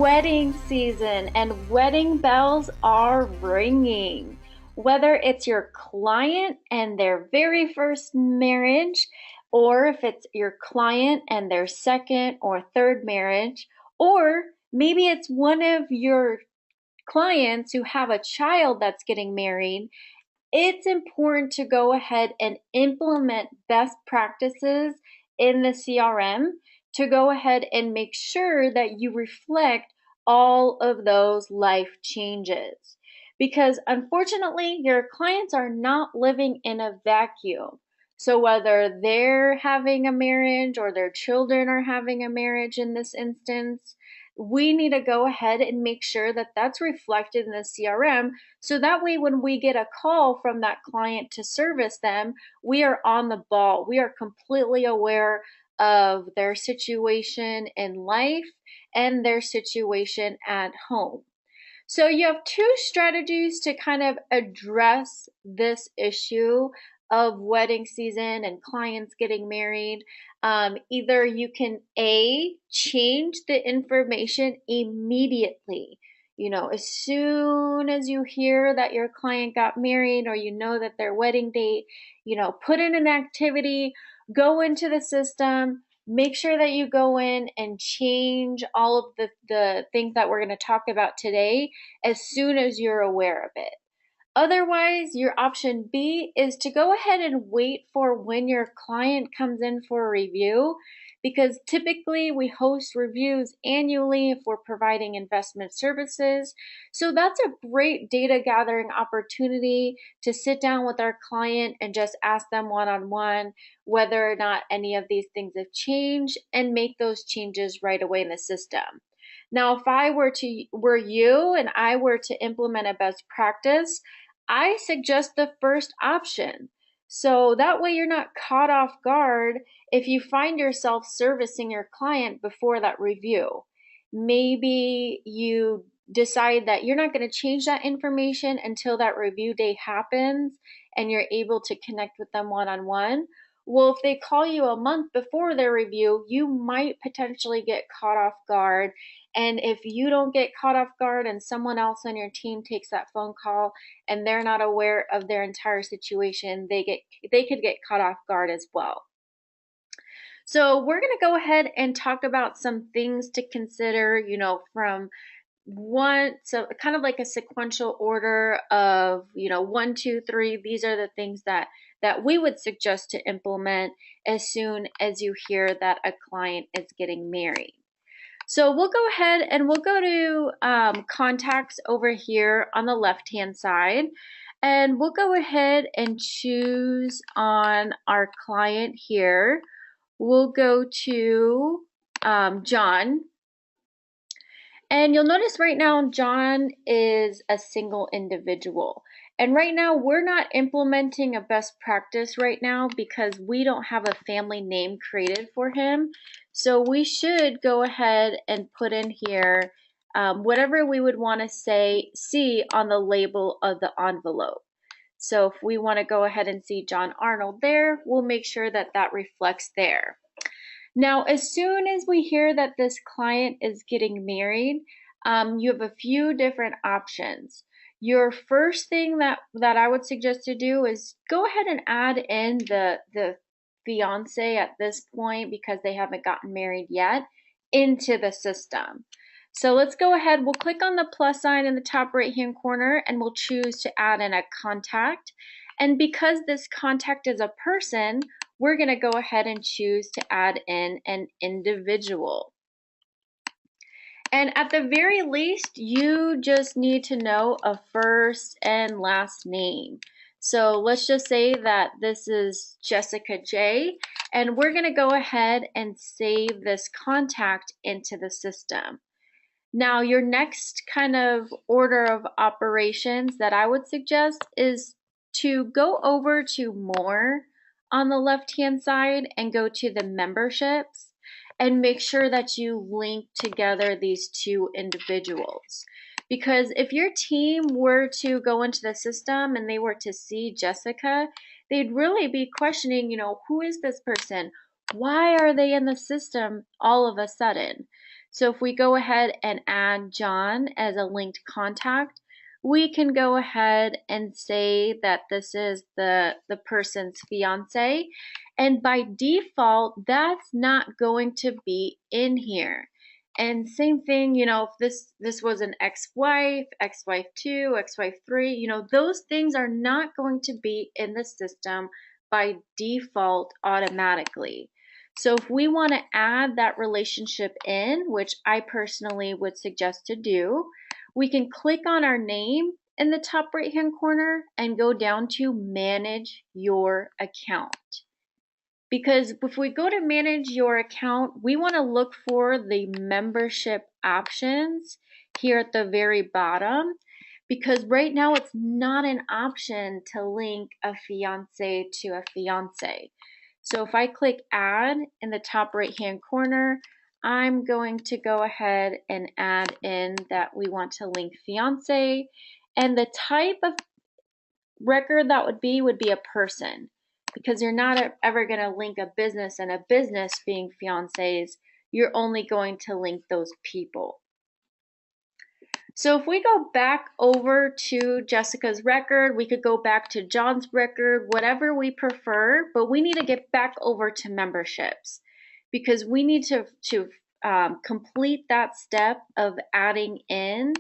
wedding season and wedding bells are ringing. Whether it's your client and their very first marriage, or if it's your client and their second or third marriage, or maybe it's one of your clients who have a child that's getting married, it's important to go ahead and implement best practices in the CRM to go ahead and make sure that you reflect all of those life changes. Because unfortunately, your clients are not living in a vacuum. So, whether they're having a marriage or their children are having a marriage in this instance, we need to go ahead and make sure that that's reflected in the CRM so that way, when we get a call from that client to service them, we are on the ball. We are completely aware of their situation in life and their situation at home. So you have two strategies to kind of address this issue of wedding season and clients getting married. Either you can change the information immediately. As soon as you hear that your client got married or you know that their wedding date, put in an activity, go into the system, make sure that you go in and change all of the things that we're going to talk about today as soon as you're aware of it. Otherwise, your option B is to go ahead and wait for when your client comes in for a review, because typically we host reviews annually if we're providing investment services. So that's a great data gathering opportunity to sit down with our client and just ask them one-on-one whether or not any of these things have changed and make those changes right away in the system. Now, if I were you and I were to implement a best practice, I suggest the first option. So that way you're not caught off guard if you find yourself servicing your client before that review. Maybe you decide that you're not going to change that information until that review day happens and you're able to connect with them one-on-one. Well, if they call you a month before their review, you might potentially get caught off guard. And if you don't get caught off guard and someone else on your team takes that phone call and they're not aware of their entire situation, they could get caught off guard as well. So we're going to go ahead and talk about some things to consider, from so kind of like a sequential order of, 1, 2, 3. These are the things that we would suggest to implement as soon as you hear that a client is getting married. So we'll go ahead and we'll go to contacts over here on the left-hand side. And we'll go ahead and choose on our client here. We'll go to John. And you'll notice right now, John is a single individual. And right now, we're not implementing a best practice right now because we don't have a family name created for him. So we should go ahead and put in here whatever we would want to see on the label of the envelope. So if we want to go ahead and see John Arnold there, we'll make sure that that reflects there. Now, as soon as we hear that this client is getting married, you have a few different options. Your first thing that I would suggest to do is go ahead and add in the fiance at this point, because they haven't gotten married yet, into the system. So let's go ahead, we'll click on the plus sign in the top right hand corner and we'll choose to add in a contact. And because this contact is a person, we're going to go ahead and choose to add in an individual. And at the very least, you just need to know a first and last name. So let's just say that this is Jessica J, and we're going to go ahead and save this contact into the system. Now, your next kind of order of operations that I would suggest is to go over to More on the left-hand side and go to the memberships and make sure that you link together these two individuals. Because if your team were to go into the system and they were to see Jessica, they'd really be questioning, who is this person? Why are they in the system all of a sudden? So if we go ahead and add John as a linked contact, we can go ahead and say that this is the person's fiance. And by default, that's not going to be in here. And same thing, if this was an ex-wife, ex-wife 2, ex-wife 3, those things are not going to be in the system by default automatically. So if we want to add that relationship in, which I personally would suggest to do, we can click on our name in the top right hand corner and go down to manage your account. Because if we go to manage your account, we want to look for the membership options here at the very bottom, because right now it's not an option to link a fiance to a fiance. So if I click add in the top right hand corner, I'm going to go ahead and add in that we want to link fiance, and the type of record that would be a person, because you're not ever going to link a business and a business being fiancés. You're only going to link those people. So if we go back over to Jessica's record, we could go back to John's record, whatever we prefer, but we need to get back over to memberships because we need to complete that step of adding in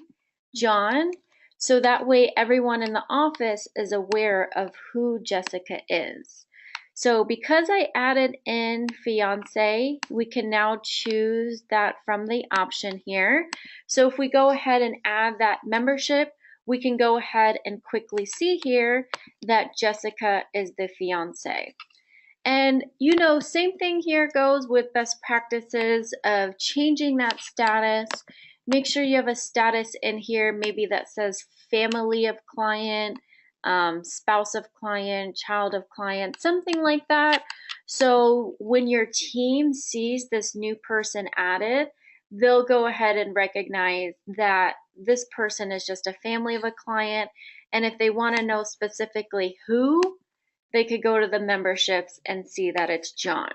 John, so that way everyone in the office is aware of who Jessica is. So because I added in fiance, we can now choose that from the option here. So if we go ahead and add that membership, we can go ahead and quickly see here that Jessica is the fiance. And same thing here goes with best practices of changing that status. Make sure you have a status in here, maybe that says family of client, spouse of client, child of client, something like that. So when your team sees this new person added, they'll go ahead and recognize that this person is just a family of a client. And if they want to know specifically who, they could go to the memberships and see that it's John.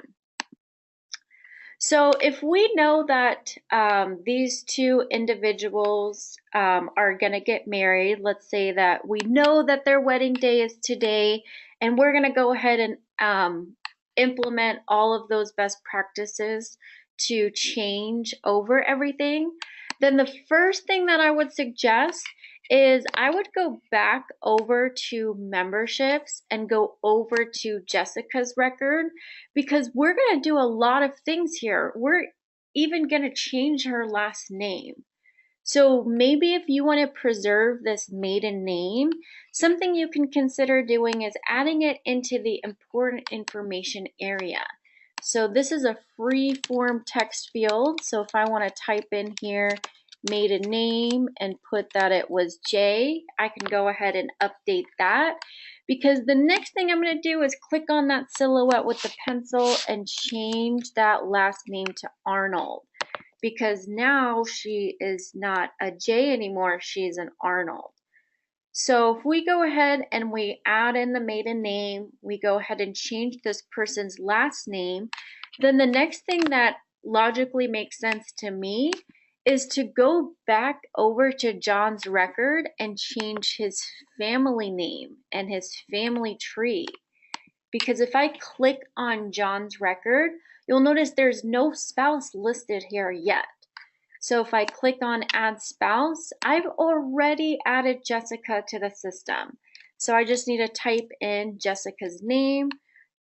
So if we know that these two individuals are going to get married, let's say that we know that their wedding day is today, and we're going to go ahead and implement all of those best practices to change over everything, then the first thing that I would suggest is I would go back over to memberships and go over to Jessica's record, because we're going to do a lot of things here. We're even going to change her last name. So maybe if you want to preserve this maiden name, something you can consider doing is adding it into the important information area. So this is a free form text field. So if I want to type in here maiden name and put that it was J, I can go ahead and update that, because the next thing I'm going to do is click on that silhouette with the pencil and change that last name to Arnold, because now she is not a J anymore, she's an Arnold. So if we go ahead and we add in the maiden name, we go ahead and change this person's last name, then the next thing that logically makes sense to me is to go back over to John's record and change his family name and his family tree. Because if I click on John's record, you'll notice there's no spouse listed here yet. So if I click on add spouse, I've already added Jessica to the system. So I just need to type in Jessica's name,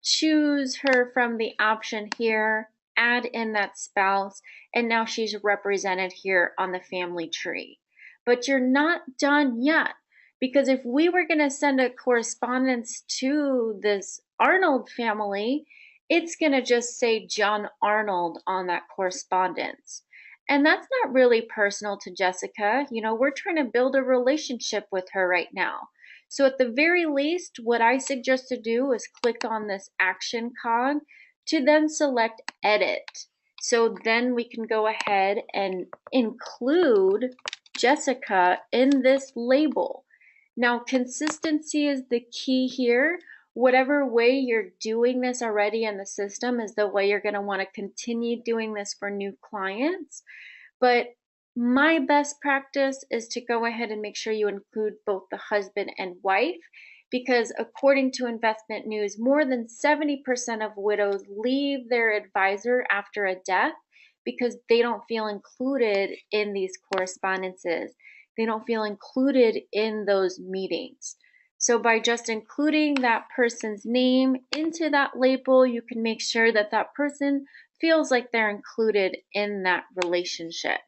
choose her from the option here, add in that spouse, and now she's represented here on the family tree. But you're not done yet, because if we were going to send a correspondence to this Arnold family, it's going to just say John Arnold on that correspondence. And that's not really personal to Jessica. We're trying to build a relationship with her right now. So at the very least, what I suggest to do is click on this action cog to then select edit. So then we can go ahead and include Jessica in this label. Now, consistency is the key here. Whatever way you're doing this already in the system is the way you're going to want to continue doing this for new clients. but my best practice is to go ahead and make sure you include both the husband and wife, because according to Investment News, more than 70% of widows leave their advisor after a death because they don't feel included in these correspondences. They don't feel included in those meetings. So by just including that person's name into that label, you can make sure that that person feels like they're included in that relationship.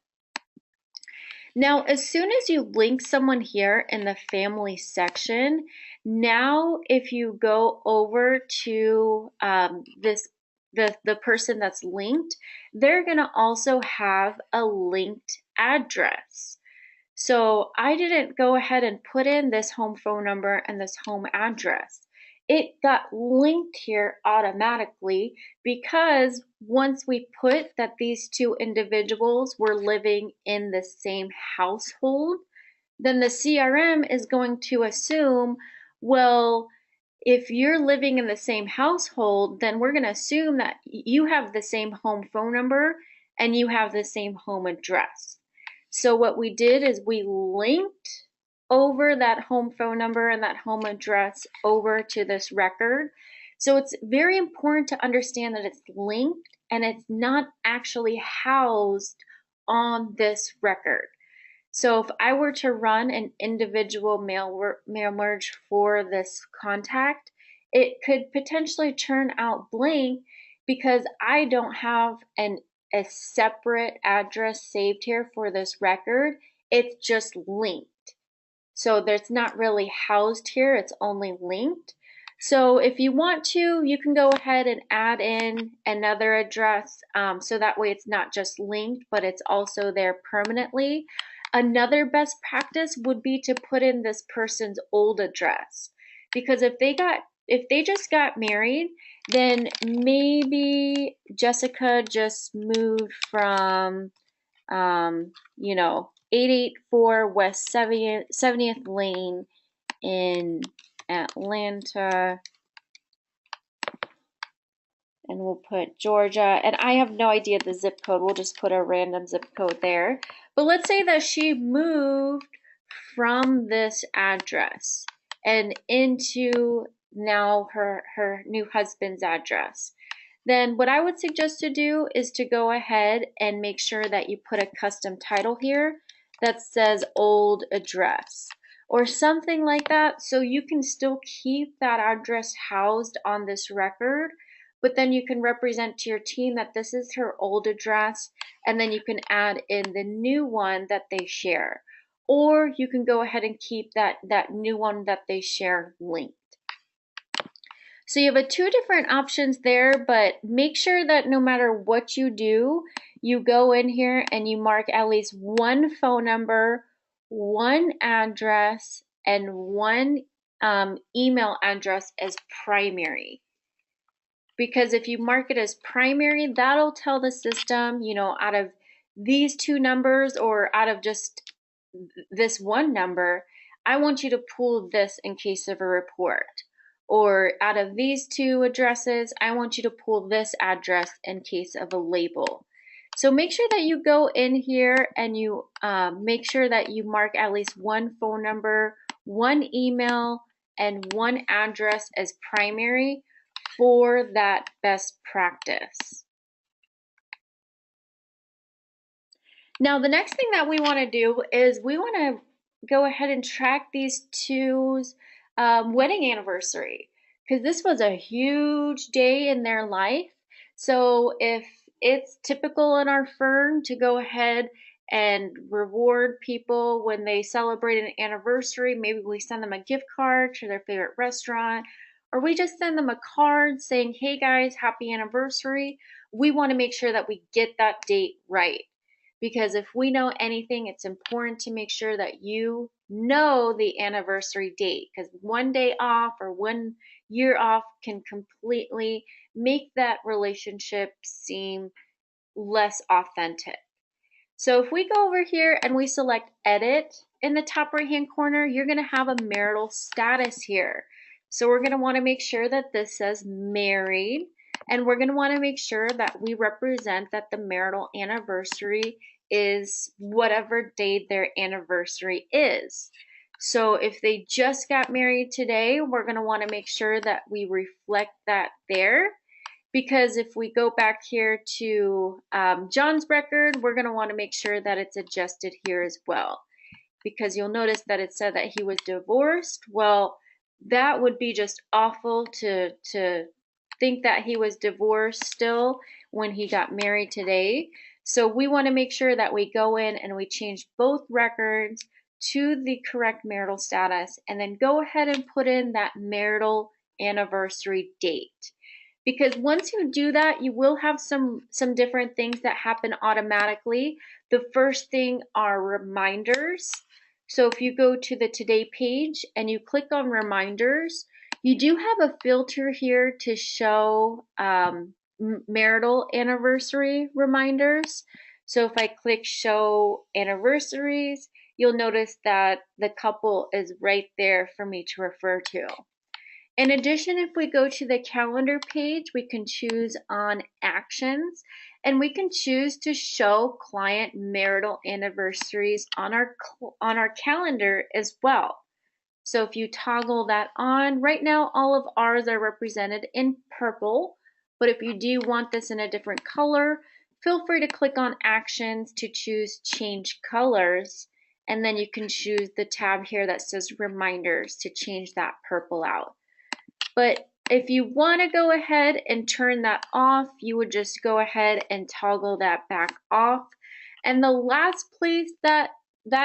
Now, as soon as you link someone here in the family section, now if you go over to the person that's linked, they're going to also have a linked address. So I didn't go ahead and put in this home phone number and this home address. It got linked here automatically because once we put that these two individuals were living in the same household, then the CRM is going to assume, well, if you're living in the same household, then we're going to assume that you have the same home phone number and you have the same home address. So what we did is we linked over that home phone number and that home address over to this record. So it's very important to understand that it's linked and it's not actually housed on this record. So if I were to run an individual mail merge for this contact, it could potentially turn out blank because I don't have a separate address saved here for this record. It's just linked. So that's not really housed here, it's only linked. So if you want to, you can go ahead and add in another address so that way it's not just linked, but it's also there permanently. Another best practice would be to put in this person's old address, because if they just got married, then maybe Jessica just moved from 884 West 70th Lane in Atlanta, and we'll put Georgia, and I have no idea the zip code, we'll just put a random zip code there. But let's say that she moved from this address and into now her new husband's address. Then what I would suggest to do is to go ahead and make sure that you put a custom title here that says old address or something like that, so you can still keep that address housed on this record, but then you can represent to your team that this is her old address, and then you can add in the new one that they share. Or you can go ahead and keep that new one that they share linked. So you have two different options there, but make sure that no matter what you do, you go in here and you mark at least one phone number, one address, and one email address as primary. Because if you mark it as primary, that'll tell the system, out of these two numbers or out of just this one number, I want you to pull this in case of a report. Or out of these two addresses, I want you to pull this address in case of a label. So make sure that you go in here and you make sure that you mark at least one phone number, one email, and one address as primary for that best practice. Now, the next thing that we want to do is we want to go ahead and track these two's wedding anniversary, because this was a huge day in their life. So if it's typical in our firm to go ahead and reward people when they celebrate an anniversary, maybe we send them a gift card to their favorite restaurant, or we just send them a card saying, hey guys, happy anniversary. We want to make sure that we get that date right. Because if we know anything, it's important to make sure that you know the anniversary date, because one day off or 1 year off can completely make that relationship seem less authentic. So if we go over here and we select edit in the top right hand corner, you're going to have a marital status here. So we're going to want to make sure that this says married, and we're going to want to make sure that we represent that the marital anniversary is whatever date their anniversary is. So if they just got married today, we're going to want to make sure that we reflect that there. Because if we go back here to John's record, we're going to want to make sure that it's adjusted here as well. Because you'll notice that it said that he was divorced. Well, that would be just awful to think that he was divorced still when he got married today. So we want to make sure that we go in and we change both records to the correct marital status, and then go ahead and put in that marital anniversary date. Because once you do that, you will have some different things that happen automatically. The first thing are reminders. So if you go to the Today page and you click on Reminders, you do have a filter here to show marital anniversary reminders. So if I click Show Anniversaries, you'll notice that the couple is right there for me to refer to. In addition, if we go to the calendar page, we can choose on actions, and we can choose to show client marital anniversaries on our calendar as well. So if you toggle that on, right now all of ours are represented in purple, but if you do want this in a different color, feel free to click on actions to choose change colors, and then you can choose the tab here that says reminders to change that purple out. But if you want to go ahead and turn that off, you would just go ahead and toggle that back off. And the last place that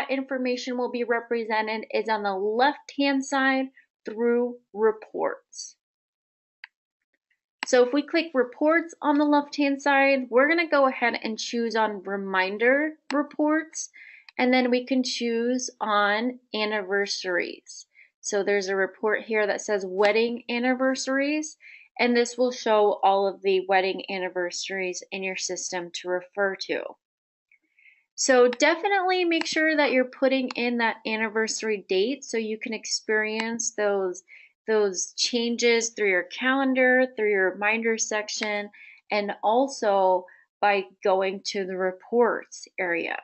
information will be represented is on the left-hand side through reports. So if we click reports on the left-hand side, we're going to go ahead and choose on reminder reports, and then we can choose on anniversaries. So there's a report here that says wedding anniversaries, and this will show all of the wedding anniversaries in your system to refer to. So definitely make sure that you're putting in that anniversary date so you can experience those changes through your calendar, through your reminder section, and also by going to the reports area.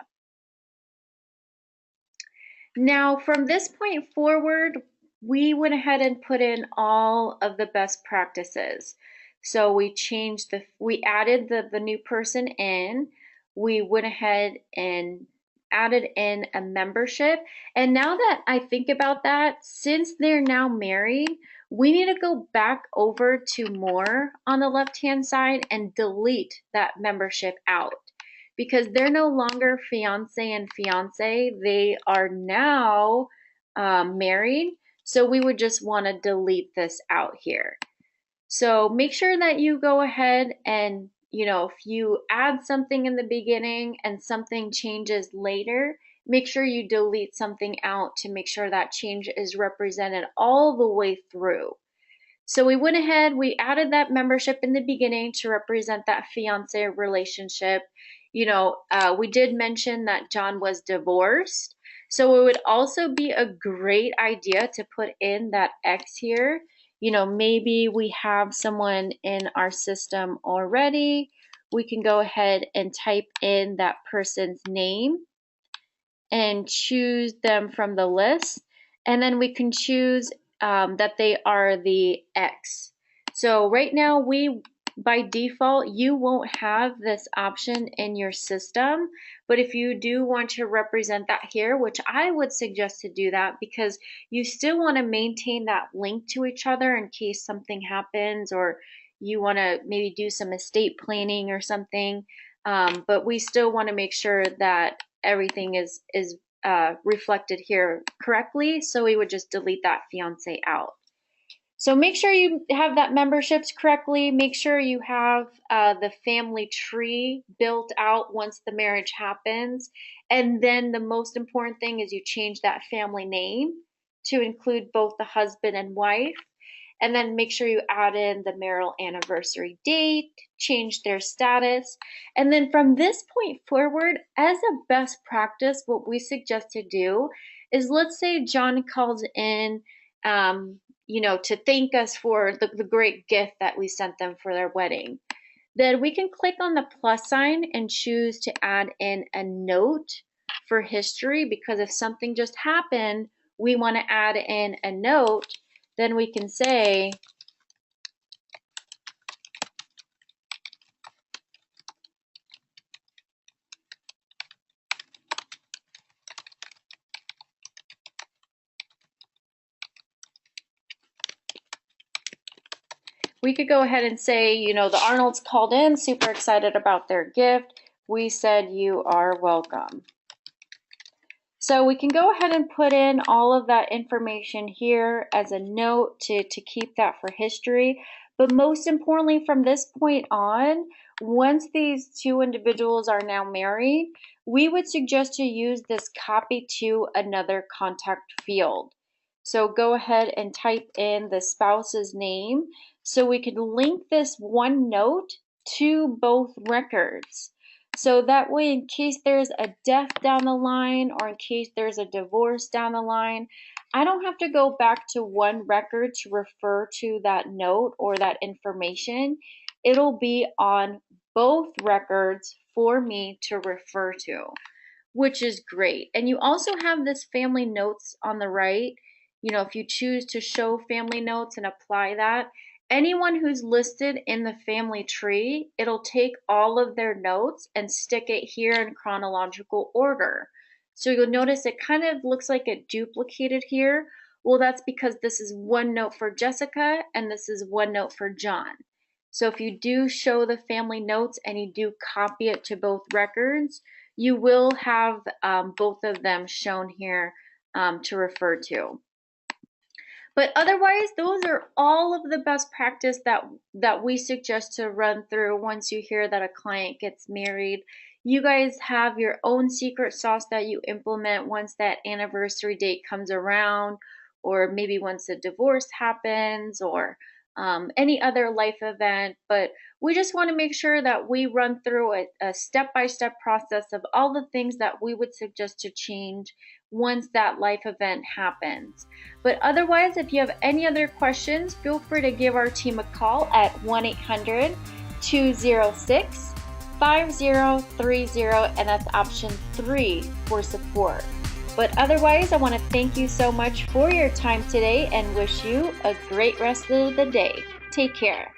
Now, from this point forward, we went ahead and put in all of the best practices. So we added the new person in. We went ahead and added in a membership. And now that I think about that, since they're now married, we need to go back over to more on the left-hand side and delete that membership out, because they're no longer fiance and fiance. They are now married. So we would just want to delete this out here. So make sure that you go ahead and, if you add something in the beginning and something changes later, make sure you delete something out to make sure that change is represented all the way through. So we went ahead, we added that membership in the beginning to represent that fiance relationship. We did mention that John was divorced. So it would also be a great idea to put in that X here. Maybe we have someone in our system already. We can go ahead and type in that person's name and choose them from the list. And then we can choose that they are the X. So right now, by default, you won't have this option in your system. But if you do want to represent that here, which I would suggest to do that, because you still want to maintain that link to each other in case something happens, or you want to maybe do some estate planning or something. But we still want to make sure that everything is reflected here correctly. So we would just delete that fiance out. So make sure you have that memberships correctly. Make sure you have the family tree built out once the marriage happens. And then the most important thing is you change that family name to include both the husband and wife. And then make sure you add in the marital anniversary date, change their status. And then from this point forward, as a best practice, what we suggest to do is, let's say John calls in to thank us for the great gift that we sent them for their wedding. Then we can click on the plus sign and choose to add in a note for history, because if something just happened, we want to add in a note, then we can say, we could go ahead and say, you know, the Arnolds called in, super excited about their gift. We said you are welcome. So we can go ahead and put in all of that information here as a note to keep that for history. But most importantly, from this point on, once these two individuals are now married, we would suggest to use this copy to another contact field. So go ahead and type in the spouse's name so we can link this one note to both records. So that way, in case there's a death down the line or in case there's a divorce down the line, I don't have to go back to one record to refer to that note or that information. It'll be on both records for me to refer to, which is great. And you also have this family notes on the right. You know, if you choose to show family notes and apply that, anyone who's listed in the family tree, it'll take all of their notes and stick it here in chronological order. So you'll notice it kind of looks like it duplicated here. Well, that's because this is one note for Jessica and this is one note for John. So if you do show the family notes and you do copy it to both records, you will have both of them shown here to refer to. But otherwise, those are all of the best practice that we suggest to run through once you hear that a client gets married. You guys have your own secret sauce that you implement once that anniversary date comes around, or maybe once a divorce happens, or any other life event. But we just want to make sure that we run through a step-by-step process of all the things that we would suggest to change once that life event happens. But otherwise, if you have any other questions, feel free to give our team a call at 1-800-206-5030, and that's option 3 for support. But otherwise, I want to thank you so much for your time today and wish you a great rest of the day. Take care.